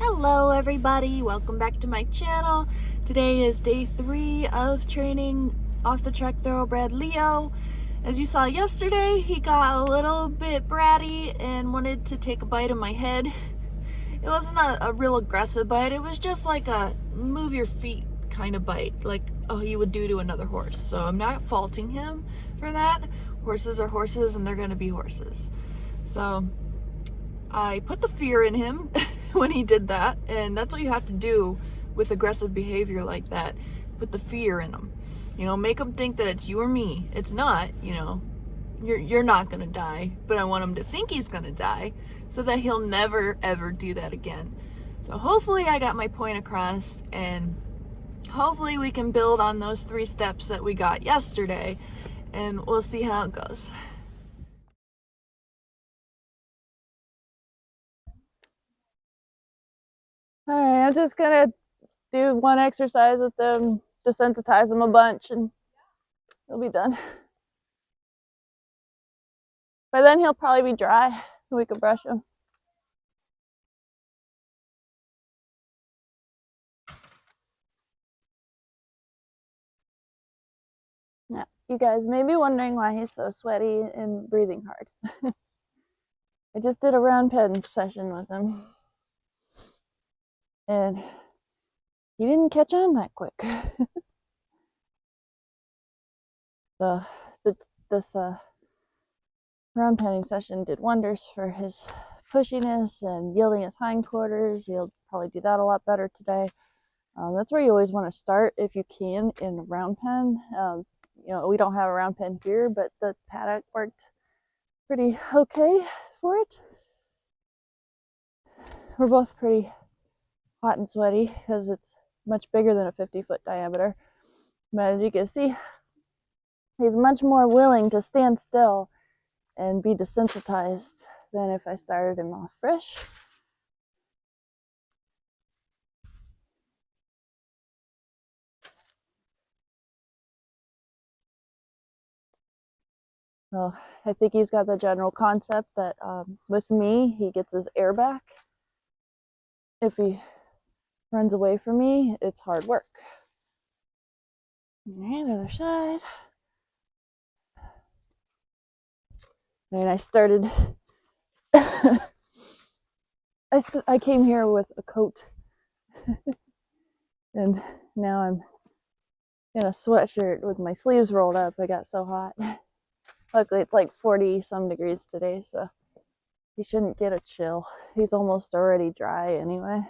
Hello everybody, welcome back to my channel. Today is day 3 of training off the track thoroughbred Leo. As you saw yesterday, he got a little bit bratty and wanted to take a bite of my head. It wasn't a real aggressive bite, it was just like a move your feet kind of bite, like he would do to another horse. So I'm not faulting him for that. Horses are horses and they're gonna be horses. So I put the fear in him when he did that, and that's what you have to do with aggressive behavior like that. Put the fear in him. Make him think that it's you or me. It's not, you're not gonna die, but I want him to think he's gonna die so that he'll never ever do that again. So hopefully I got my point across, and hopefully we can build on those 3 steps that we got yesterday, and we'll see how it goes. All right, I'm just gonna do one exercise with them, desensitize him a bunch, and he'll be done. By then he'll probably be dry, and we can brush him. Now, you guys may be wondering why he's so sweaty and breathing hard. I just did a round pen session with him, and he didn't catch on that quick. So this round penning session did wonders for his pushiness and yielding his hindquarters. He'll probably do that a lot better today. That's where you always want to start if you can in a round pen. We don't have a round pen here, but the paddock worked pretty okay for it. We're both pretty hot and sweaty because it's much bigger than a 50-foot diameter. But as you can see, he's much more willing to stand still and be desensitized than if I started him off fresh. So I think he's got the general concept that with me, he gets his air back. If he runs away from me, it's hard work. Alright, other side. And I started, I came here with a coat, and now I'm in a sweatshirt with my sleeves rolled up. I got so hot. Luckily, it's like 40 some degrees today, so he shouldn't get a chill. He's almost already dry anyway.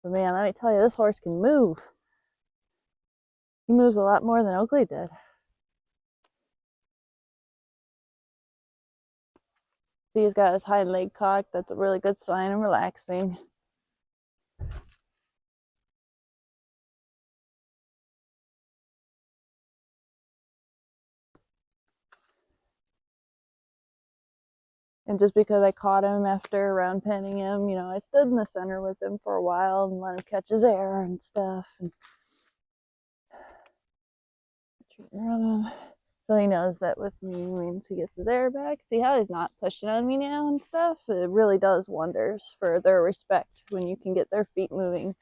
But man, let me tell you, this horse can move. He moves a lot more than Oakley did. See, he's got his hind leg cocked. That's a really good sign. I'm relaxing. And just because I caught him after round penning him, I stood in the center with him for a while and let him catch his air and stuff. And so he knows that with me means he gets his air back. See how he's not pushing on me now and stuff? It really does wonders for their respect when you can get their feet moving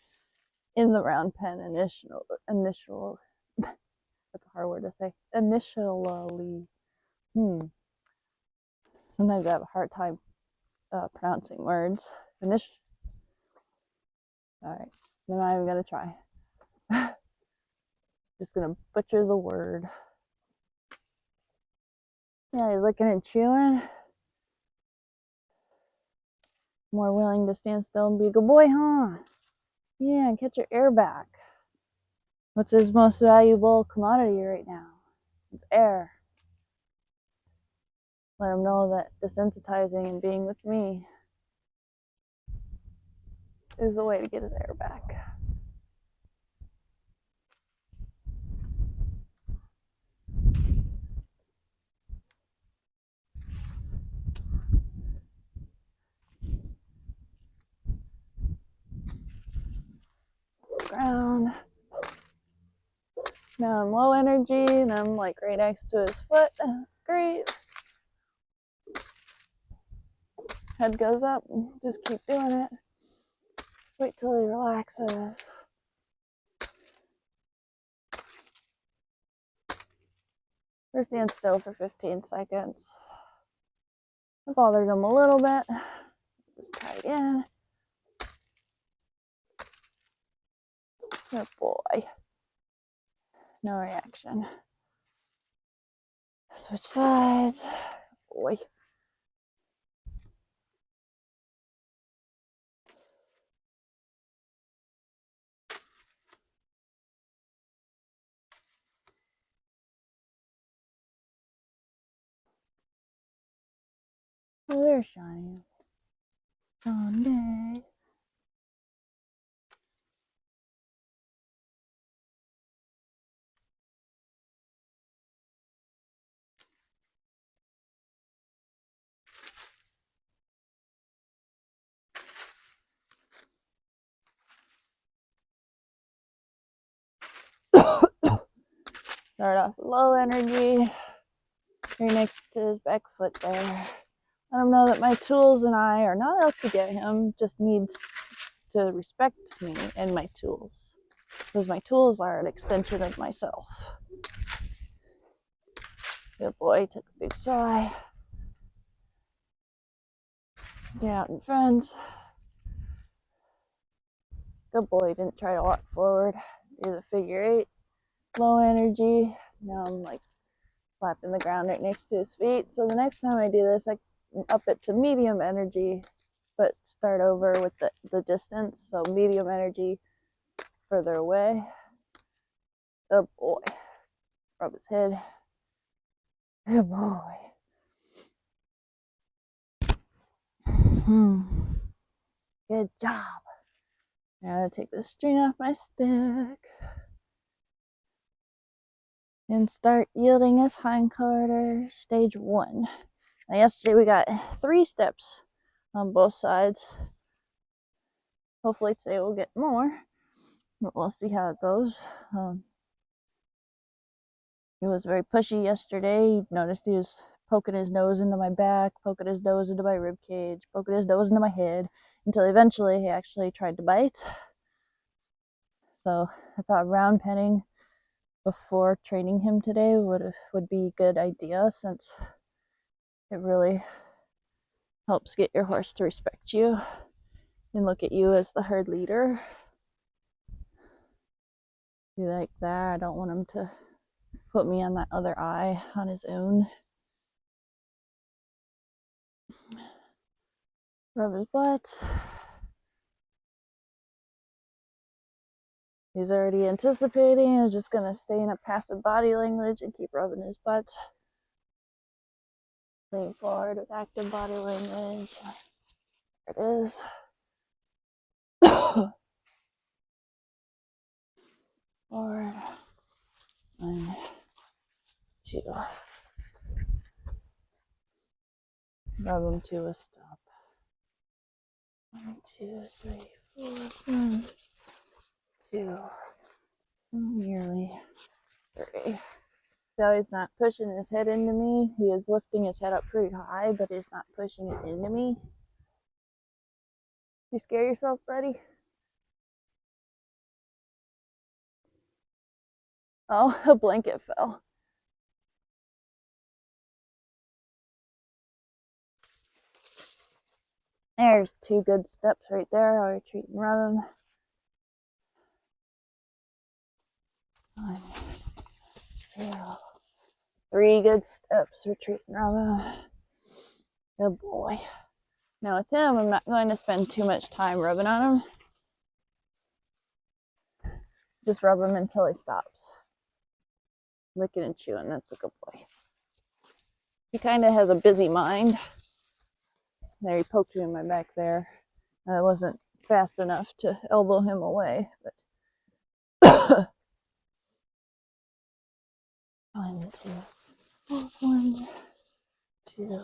in the round pen initial that's a hard word to say. Initially. Sometimes I have a hard time pronouncing words. Alright, I'm not even gonna try. Just gonna butcher the word. Yeah, he's looking and chewing. More willing to stand still and be a good boy, huh? Yeah, and catch your air back. What's his most valuable commodity right now? It's air. Let him know that desensitizing and being with me is the way to get his air back. Ground. Now I'm low energy and I'm like right next to his foot. That's great. Head goes up. Just keep doing it. Wait till he relaxes. Or stand still for 15 seconds. I bothered him a little bit. Just try again. Good boy. No reaction. Switch sides. Boy. Oh, there's Shiny. Sunday. Start off with low energy. Right next to his back foot there. Let him know that my tools and I are not out to get him, just needs to respect me and my tools. Because my tools are an extension of myself. Good boy, took a big sigh. Get out in front. Good boy, didn't try to walk forward. Do the figure 8. Low energy. Now I'm like slapping the ground right next to his feet. So the next time I do this, I can up it to medium energy, but start over with the distance. So medium energy further away. Good boy. Rub his head. Good boy. Good job. Now I'm going to take the string off my stick and start yielding his hindquarters, stage 1. Now yesterday we got 3 steps on both sides. Hopefully today we'll get more, but we'll see how it goes. He was very pushy yesterday. You noticed he was poking his nose into my back, poking his nose into my rib cage, poking his nose into my head, until eventually he actually tried to bite. So I thought round penning before training him today would be a good idea, since it really helps get your horse to respect you and look at you as the herd leader. Be like that. I don't want him to put me on that other eye on his own. Rub his butt. He's already anticipating. I'm just going to stay in a passive body language and keep rubbing his butt. Lean forward with active body language. There it is. Forward. 1, 2. Rub him to a stop. 1, 2, 3, 4. 1, 2. Nearly 3. So he's not pushing his head into me. He is lifting his head up pretty high, but he's not pushing it into me. You scare yourself, buddy? Oh, a blanket fell. There's 2 good steps right there. I'll retreat and rub him. 1, 2, 3 good steps. Retreat and rub him. Good boy. Now with him, I'm not going to spend too much time rubbing on him. Just rub him until he stops licking and chewing. That's a good boy. He kind of has a busy mind. There, he poked me in my back there. I wasn't fast enough to elbow him away, but 1, 2, 1, 2,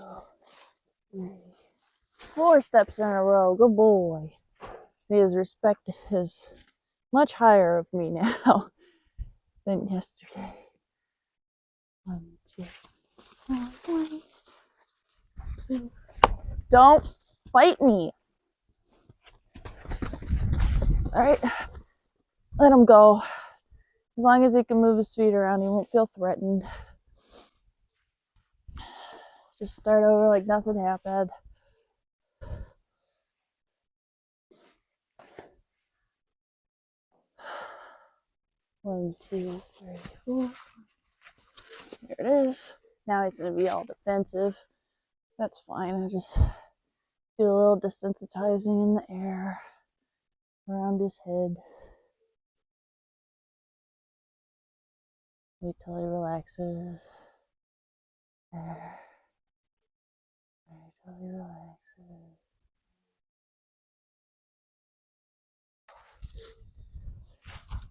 3, 4 steps in a row. Good boy. His respect is much higher of me now. than yesterday. 1, 2, 1, 2. Don't fight me. All right, let him go. As long as he can move his feet around, he won't feel threatened. Just start over like nothing happened. One, 2, 3, 4. There it is. Now he's gonna be all defensive. That's fine. I just do a little desensitizing in the air around his head. Wait till he relaxes. There. Wait till he relaxes.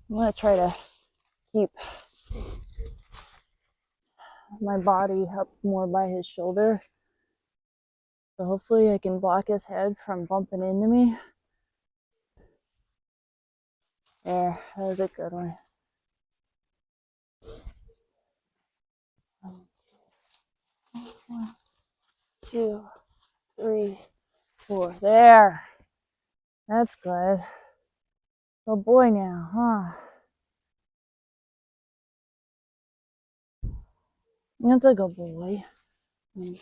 I'm gonna try to keep my body up more by his shoulder. So hopefully I can block his head from bumping into me. There, that was a good one. 1, 2, 3, 4. There. That's good. Good boy now, huh? That's a good boy. 1,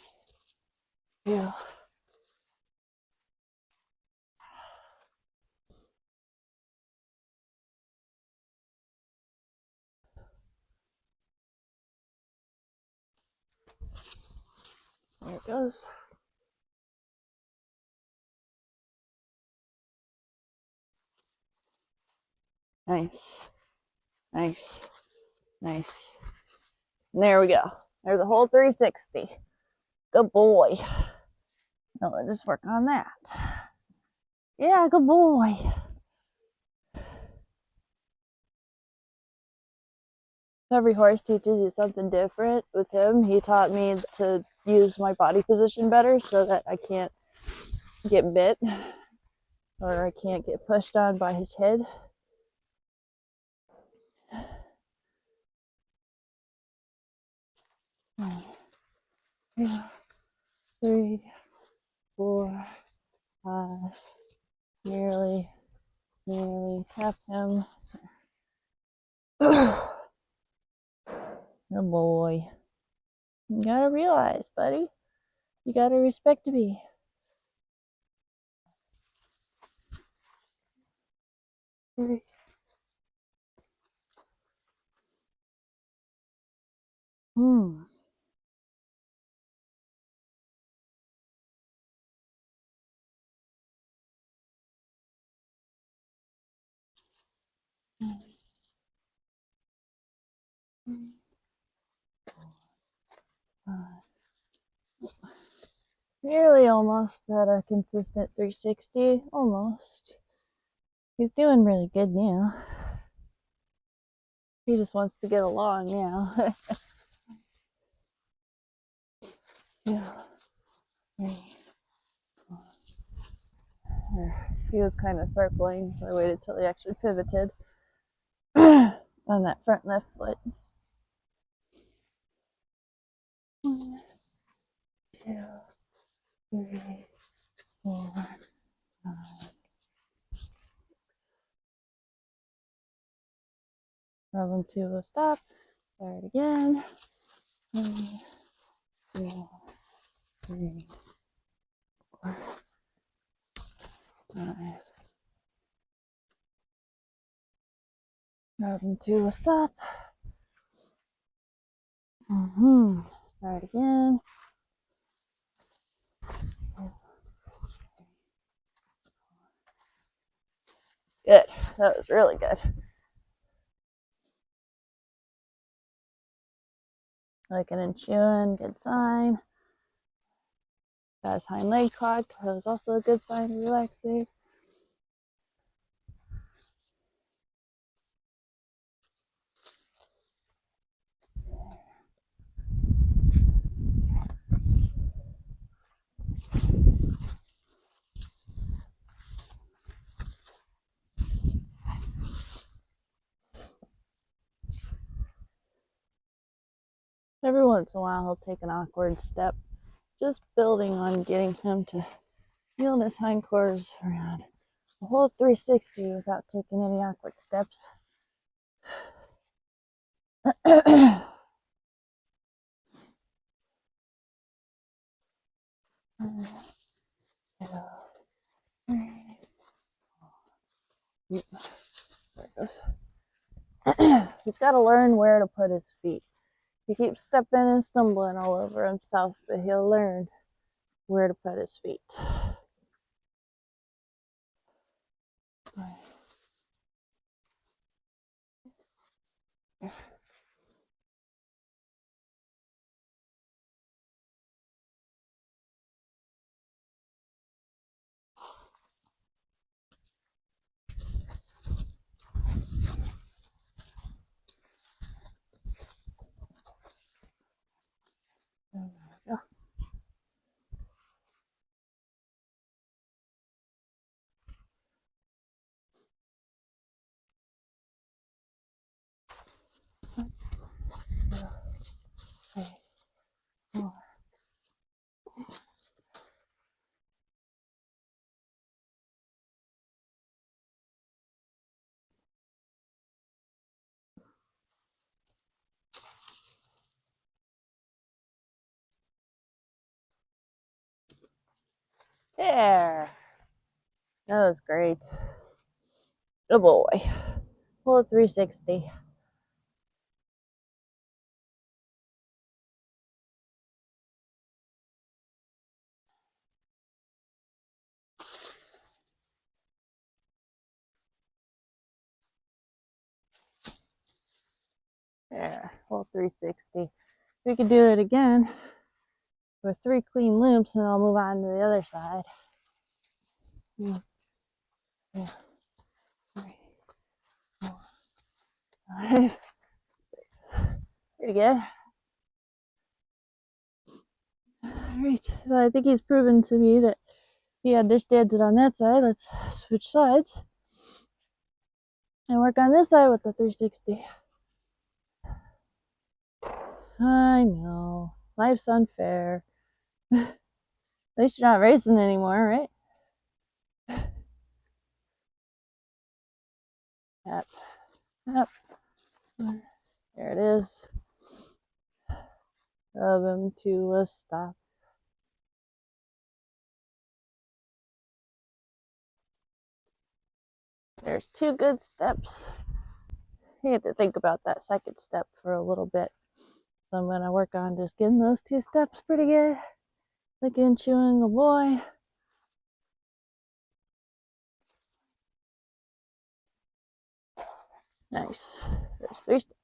2. There it goes. Nice. Nice. Nice. And there we go. There's a whole 360. Good boy. Now we'll just work on that. Yeah, good boy. Every horse teaches you something different. With him, he taught me to use my body position better so that I can't get bit or I can't get pushed on by his head. 1, 2, 3, 4, 5. Nearly tap him. Good boy. You gotta realize, buddy, you gotta respect me. Hmm. Nearly almost at a consistent 360. Almost. He's doing really good now. He just wants to get along now. 2, 3, 4. He was kind of circling, so I waited till he actually pivoted on that front left foot. 1, 2, 3, 4, 5. Rub him to a stop. Start again. 1, 2, 3, 4, 5. Rub him to a stop. Start again. Good. That was really good. Licking and chewing, good sign. Got his hind leg cocked. That was also a good sign of relaxing. Every once in a while he'll take an awkward step, just building on getting him to yield his hindquarters around the whole 360 without taking any awkward steps. He's got to learn where to put his feet. He keeps stepping and stumbling all over himself, but he'll learn where to put his feet. There we go. There. That was great. Good boy. Full 360. There. Full 360. We could do it again with 3 clean loops, and I'll move on to the other side. 1, 2, 3, 4, 5, 6. Pretty good. Alright, so I think he's proven to me that he understands it on that side. Let's switch sides and work on this side with the 360. I know. Life's unfair. At least you're not racing anymore, right? Yep. Yep. There it is. Rub him to a stop. There's 2 good steps. You have to think about that second step for a little bit. So I'm going to work on just getting those 2 steps pretty good. Licking, chewing a boy. Nice. There's 3 steps.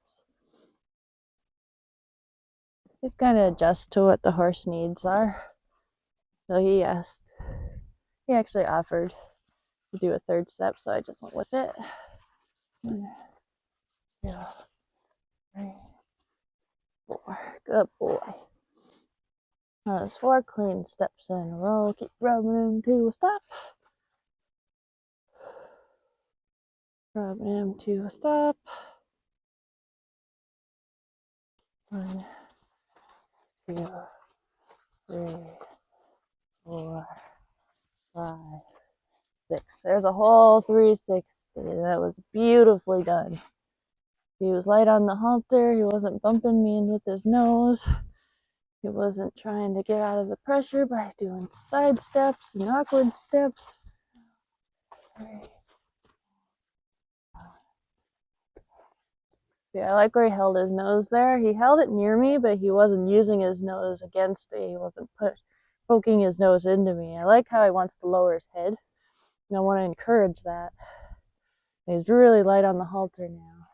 Just kind of adjust to what the horse needs are. So he actually offered to do a 3rd step, so I just went with it. 1, 2, 3, 4. Good boy. That's 4 clean steps in a row. Keep rubbing him to a stop. Rubbing him to a stop. 1, 2, 3, 4, 5, 6. There's a whole 360. That was beautifully done. He was light on the halter. He wasn't bumping me in with his nose. He wasn't trying to get out of the pressure by doing side steps and awkward steps. Yeah, I like where he held his nose there. He held it near me, but he wasn't using his nose against me. He wasn't poking his nose into me. I like how he wants to lower his head, and I want to encourage that. And he's really light on the halter now.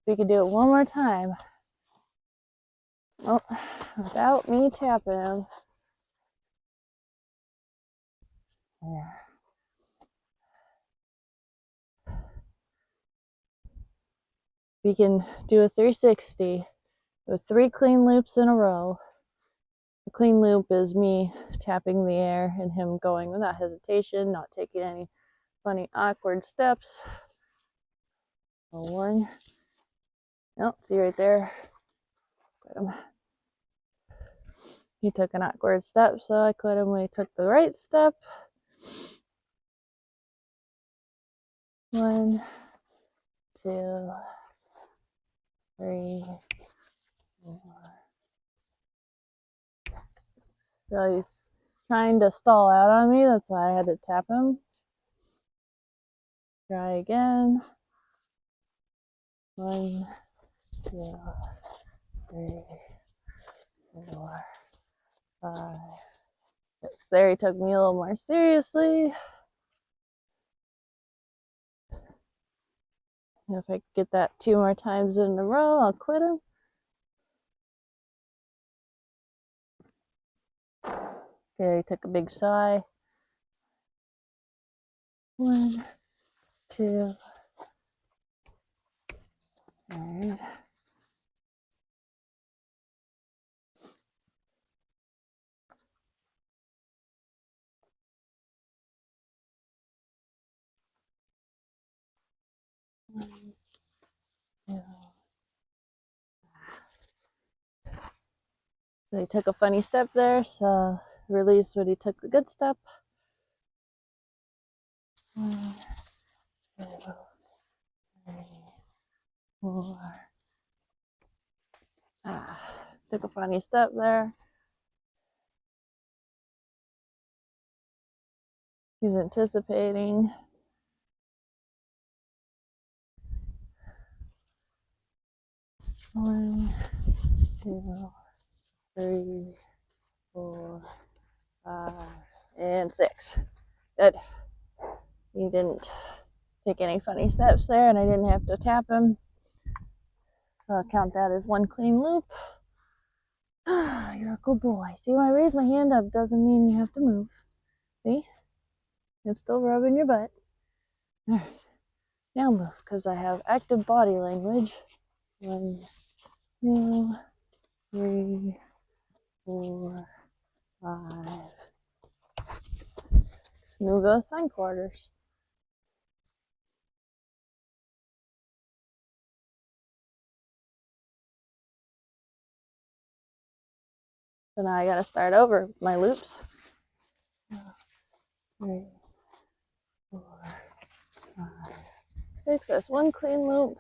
If we could do it one more time. Oh, without me tapping him. There. We can do a 360 with 3 clean loops in a row. The clean loop is me tapping the air and him going without hesitation, not taking any funny awkward steps. 1. Nope, see right there. Got him. He took an awkward step, so I quit him when he took the right step. 1, 2, 3, 4. So he's trying to stall out on me, that's why I had to tap him. Try again. 1, 2, 3, 4, 5, 6. There, he took me a little more seriously. If I get that 2 more times in a row, I'll quit him. Okay, he took a big sigh. 1, 2, and 1, 2. So he took a funny step there, so release when he took the good step. 1, 2, 3, 4. Took a funny step there. He's anticipating. 1, 2, 3, 4, 5, and 6. Good. He didn't take any funny steps there, and I didn't have to tap him. So I'll count that as 1 clean loop. You're a good boy. See, when I raise my hand up doesn't mean you have to move. See? It's still rubbing your butt. Alright. Now move, because I have active body language. 1, 2, 3, 4, 5. Move those hindquarters. So now I gotta start over with my loops. 3, 4, 5, 6. That's 1 clean loop.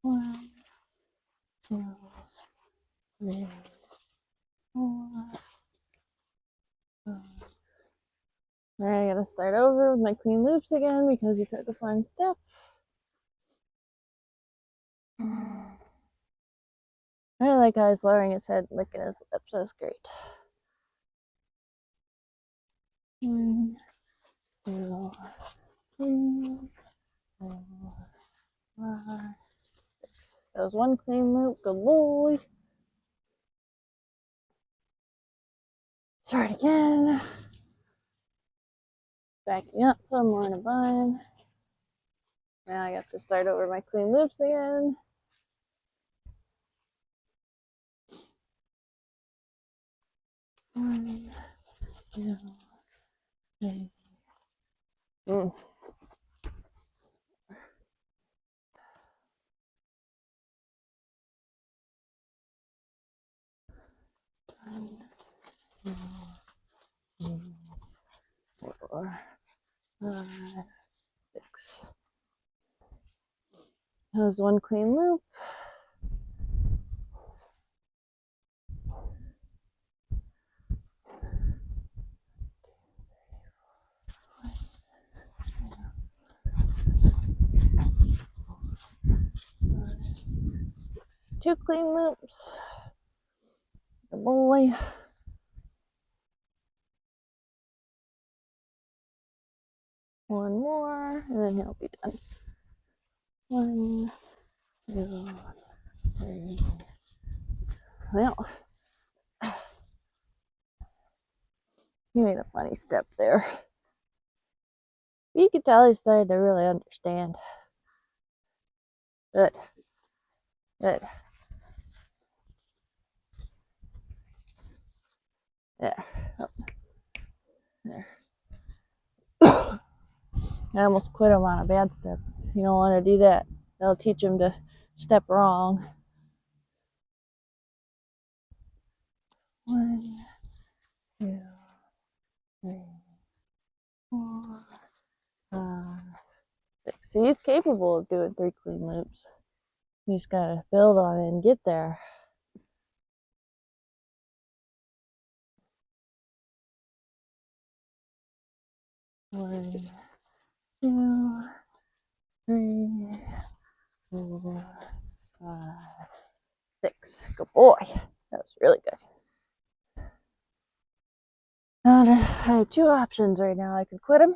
1, 2, 3, 4. Alright, I gotta start over with my clean loops again because he took a fun step. I like how he's lowering his head, licking his lips. That's great. 1, 2, 3, 4, 5, 6. That was 1 clean loop. Good boy. Start again. Backing up, some more in a bind. Now I got to start over my clean loops again. 1, 2, 3. 1, 2, 3, 4, 5, 6. That was 1 clean loop. 2 clean loops. Good boy. 1 more, and then he'll be done. 1, 2, 3. Well, he made a funny step there. You could tell he started to really understand. Good. Good. There. Up. There. I almost quit him on a bad step. You don't want to do that. That'll teach him to step wrong. 1, 2, 3, 4, 5, 6. See, he's capable of doing 3 clean loops. You just gotta build on it and get there. 1, 2, 3, 4, 5, 6. Good boy. That was really good. Now I have 2 options right now. I could quit him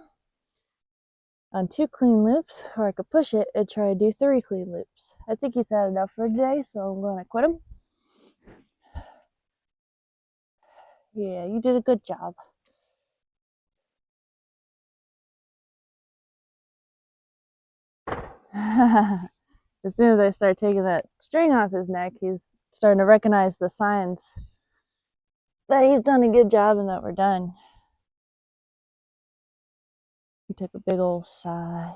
on 2 clean loops, or I could push it and try to do 3 clean loops. I think he's had enough for today, so I'm going to quit him. Yeah, you did a good job. As soon as I start taking that string off his neck, he's starting to recognize the signs that he's done a good job and that we're done. He took a big old sigh.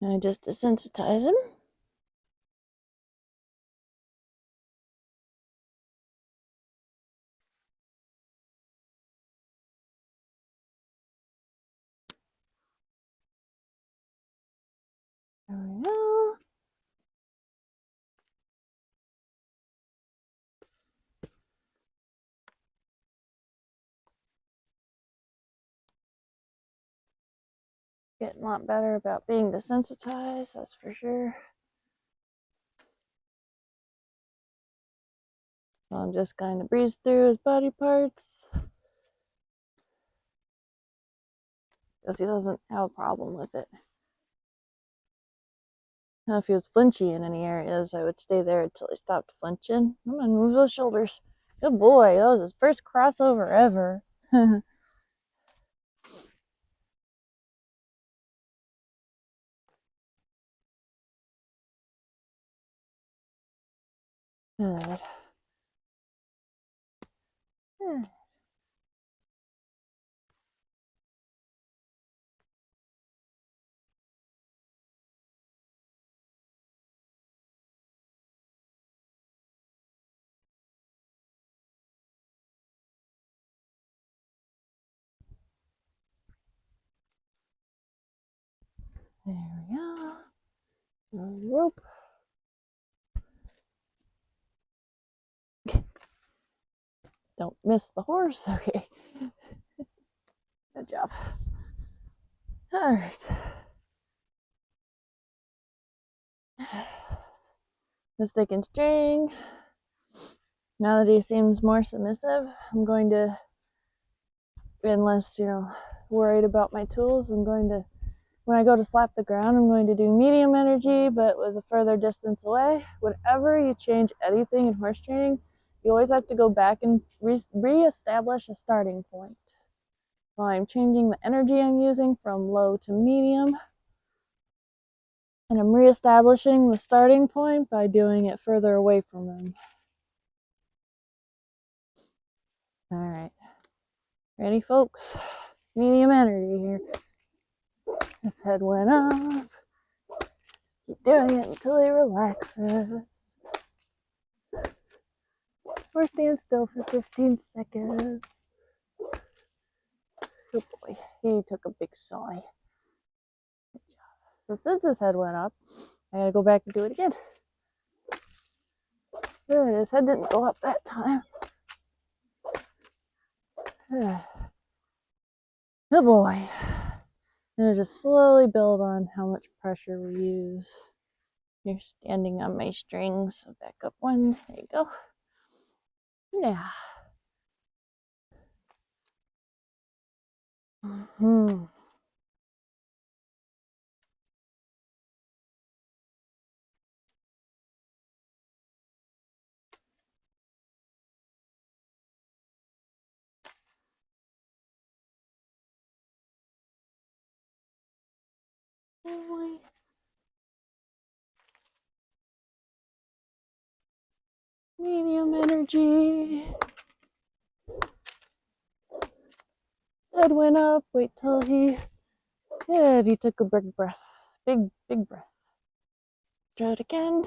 And I just desensitize him. There we go. Getting a lot better about being desensitized, that's for sure. So I'm just going to breeze through his body parts because he doesn't have a problem with it. Now, if he was flinchy in any areas, I would stay there until he stopped flinching. Come on, move those shoulders. Good boy. That was his first crossover ever. Good. Good. There we go. Rope. Don't miss the horse. Okay. Good job. All right. The stick and string. Now that he seems more submissive, I'm going to, unless, worried about my tools, I'm going to, when I go to slap the ground, I'm going to do medium energy, but with a further distance away. Whenever you change anything in horse training, you always have to go back and re-establish a starting point. So I'm changing the energy I'm using from low to medium, and I'm re-establishing the starting point by doing it further away from him. All right. Ready, folks? Medium energy here. His head went up. Keep doing it until he relaxes. Or stand still for 15 seconds. Good boy. He took a big sigh. Good job. So since his head went up, I gotta go back and do it again. Good. His head didn't go up that time. Good boy. I'm gonna just slowly build on how much pressure we use. You're standing on my strings, so back up 1. There you go. Yeah. Medium energy. Head went up. Wait till he good. He took a big breath. Big breath. Try it again.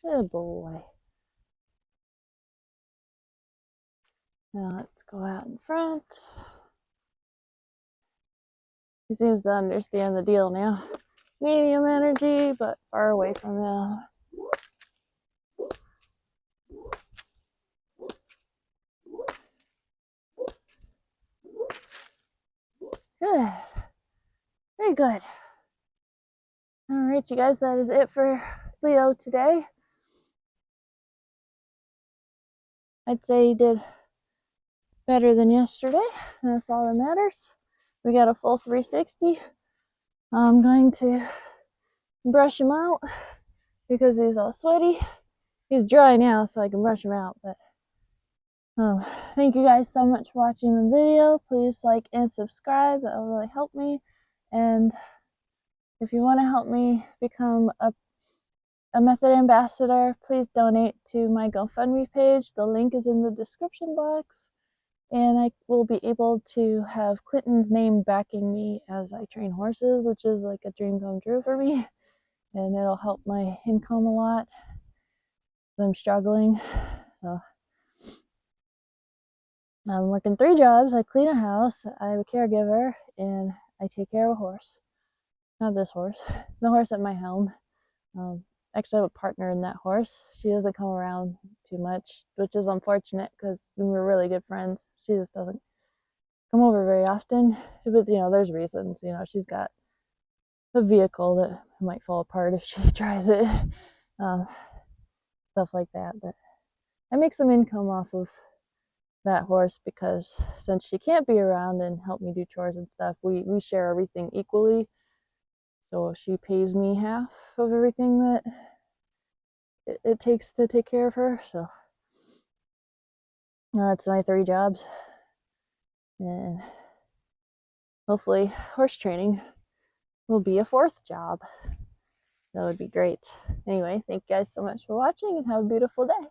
Good boy. Now let's go out in front. He seems to understand the deal now. Medium energy, but far away from him. Good. Very good. All right, you guys, that is it for Leo today. I'd say he did better than yesterday. That's all that matters. We got a full 360. I'm going to brush him out because he's all sweaty. He's dry now, so I can brush him out. But thank you guys so much for watching the video. Please like and subscribe. That will really help me. And if you want to help me become a method ambassador, please donate to my GoFundMe page. The link is in the description box. And I will be able to have Clinton's name backing me as I train horses, which is like a dream come true for me. And it'll help my income a lot. I'm struggling. So I'm working 3 jobs. I clean a house, I have a caregiver, and I take care of a horse. Not this horse, the horse at my home. Actually, I have a partner in that horse. She doesn't come around too much, which is unfortunate because we're really good friends. She just doesn't come over very often. But, there's reasons. She's got a vehicle that might fall apart if she tries it. Stuff like that. But I make some income off of that horse because since she can't be around and help me do chores and stuff, we share everything equally. So she pays me half of everything that it takes to take care of her. So that's my 3 jobs. And hopefully horse training will be a 4th job. That would be great. Anyway, thank you guys so much for watching and have a beautiful day.